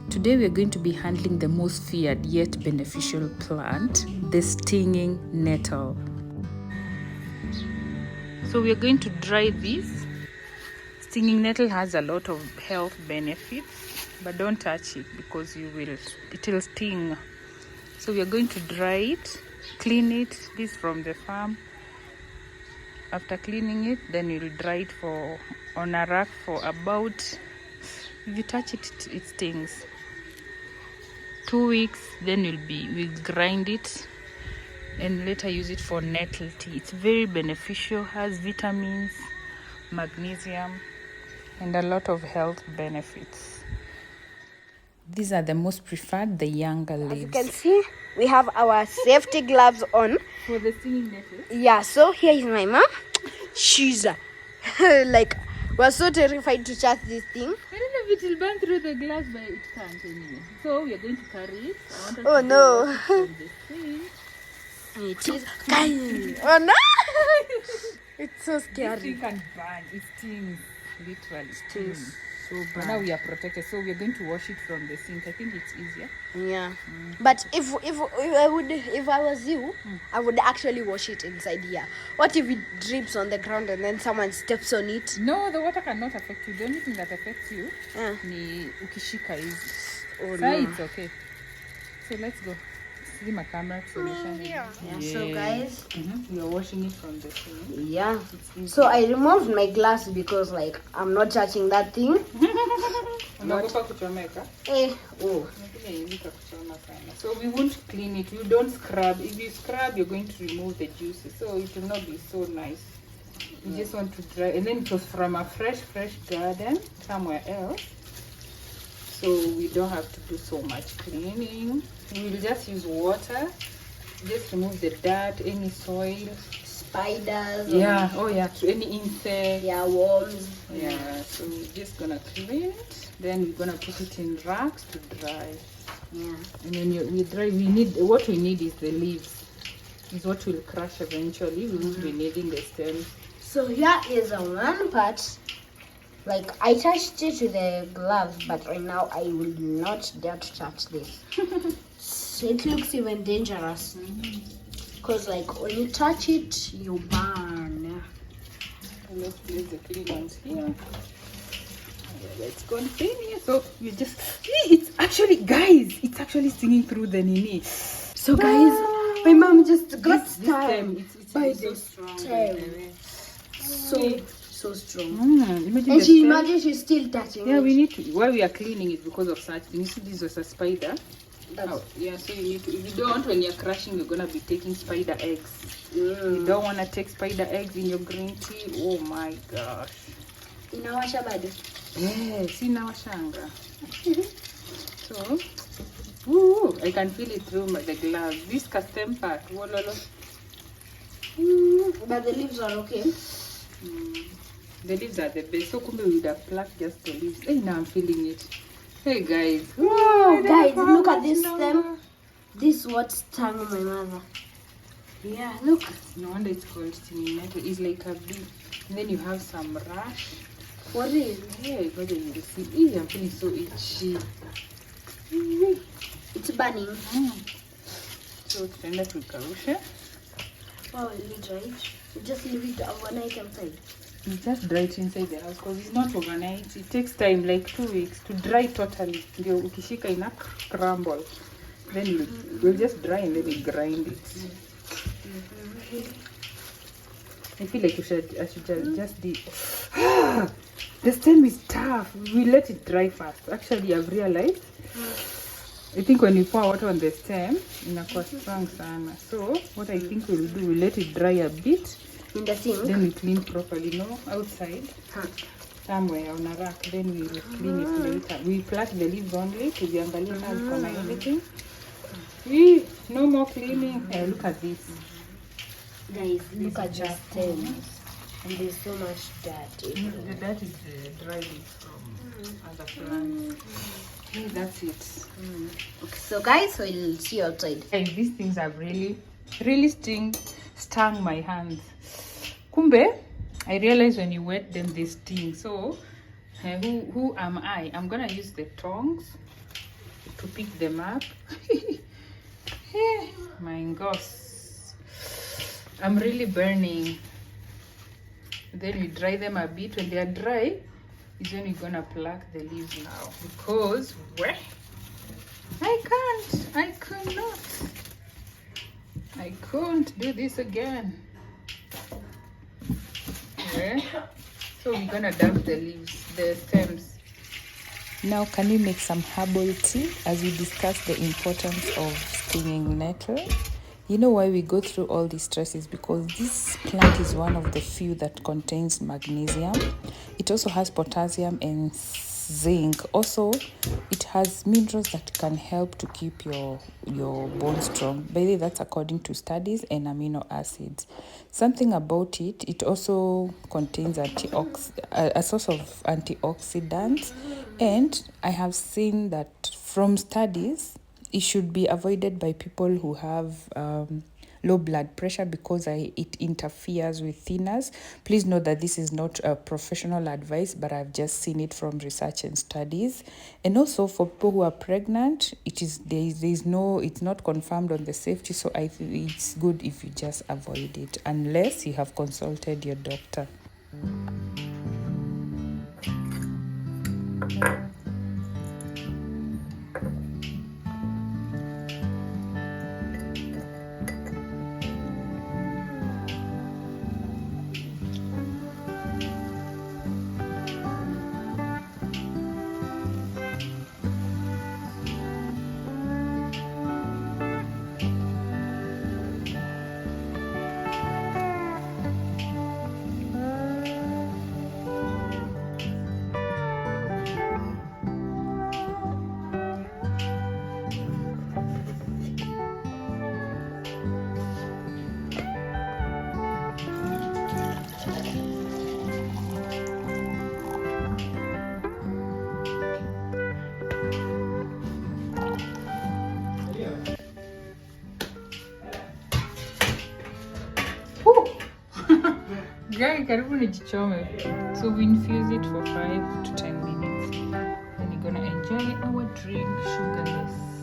Today we are going to be handling the most feared yet beneficial plant, the stinging nettle. So we are going to dry this. Stinging nettle has a lot of health benefits, but don't touch it because it will sting. So we are going to dry it, clean it, this from the farm. After cleaning it, then you'll dry it on a rack for about, if you touch it, it stings. 2 weeks, then we'll grind it and later use it for nettle tea. It's very beneficial, has vitamins, magnesium, and a lot of health benefits. These are the most preferred, the younger leaves. As you can see, we have our safety gloves on. For the stinging nettle? Yeah, so here is my mom. She's like, we're so terrified to touch this thing. I don't know if it will burn through the glass, but it can't anyway. So we are going to carry it. Oh no. It is. Oh no. It's so scary. This thing can burn. It stings. Literally stings. So But bad. now we are protected, so we are going to wash it from the sink. I think it's easier. Yeah. But if I was you, I would actually wash it inside here. What if it drips on the ground and then someone steps on it? No, the water cannot affect you. The only thing that affects you ni ukishika hizi. It's okay. So let's go. See my camera solution. Yeah. So guys, we are washing it from the sink. yeah. So I removed my glass because like I'm not touching that thing. Unaogopa kuchomeka? Oh. So we won't clean it. You don't scrub. If you scrub, you're going to remove the juices. So it will not be so nice. You just want to dry. And then it was from a fresh garden somewhere else. So we don't have to do so much cleaning. We'll just use water. Just remove the dirt, any soil. Spiders. Yeah. Oh yeah. Any insects. Yeah, worms. Yeah. So we're just gonna clean it. Then we're gonna put it in racks to dry. Yeah. And then we dry. What we need is the leaves. Is what will crush eventually. We won't be needing the stems. So here is a one part. Like I touched it with the gloves, but right now I will not dare to touch this. It looks even dangerous. Because like when you touch it, you burn. Let's place the clean ones here. Okay, let's continue. So you just it's actually stinging through the nini. So guys, my mom just got stung by so the strong. stem. So strong. Imagine Imagine she's still touching Yeah, it. we need to. Why we are cleaning it because of such things. You see, this was a spider. Yeah, so you need to. If you don't, when you're crushing, you're gonna be taking spider eggs. You don't want to take spider eggs in your green tea. Oh my gosh. Inawasha bado. Yes, inawashanga. So, ooh, I can feel it through the gloves. This custom part. Wololo. But the leaves are okay. The leaves are the best. So kumbe we would have plucked just the leaves. Hey, now I'm feeling it. Hey guys. Wow, guys, look at this stem. This what stung my mother. Yeah, look. No wonder it's called stinging nettle. It's like a bee. And then you have some rash. For real? Yeah, whether you will see. Ew, I'm feeling so itchy. It's burning. So tutaenda tukaushe. Oh, will you dry it? You just leave it overnight outside. You just dry it inside the house because it's not overnight. It takes time, like 2 weeks to dry totally. Ndio ukishika ina crumble. Then we'll just dry and then we grind it. I feel like I should just do. The stem is tough. We let it dry fast. Actually, I've realized. I think when you pour water on the stem, inakuwa strong sana. So what I think we'll do, we'll let it dry a bit. In the sink? Then we clean properly, no? Outside. Somewhere on a rack. Then we will clean it later. We pluck the leaves only to the umbilical and everything. No more cleaning. Look at this. Guys, look at that stem. And there's so much dirt. The dirt is dry leaves from other plants. Okay, that's it. Okay, so guys, we'll see you outside. Hey, these things have really stung my hands. Kumbe, I realize when you wet them, they sting. So, who am I? I'm gonna use the tongs to pick them up. My gosh, I'm really burning. Then we dry them a bit. When they are dry is when we're gonna pluck the leaves now, because I couldn't do this again. So we're gonna dump the leaves, the stems. Now can we make some herbal tea as we discuss the importance of stinging nettle? You know why we go through all these stresses? Because this plant is one of the few that contains magnesium. It also has potassium and zinc. Also, it has minerals that can help to keep your bones strong. By the way, that's according to studies, and amino acids. Something about it, it also contains a source of antioxidants. And I have seen that from studies, it should be avoided by people who have low blood pressure because it interferes with thinners. Please note that this is not a professional advice, but I've just seen it from research and studies. And also for people who are pregnant, it's not confirmed on the safety, so I think it's good if you just avoid it unless you have consulted your doctor. Karibu nijichome. So we infuse it for 5 to 10 minutes. Then you're gonna enjoy our drink sugarless.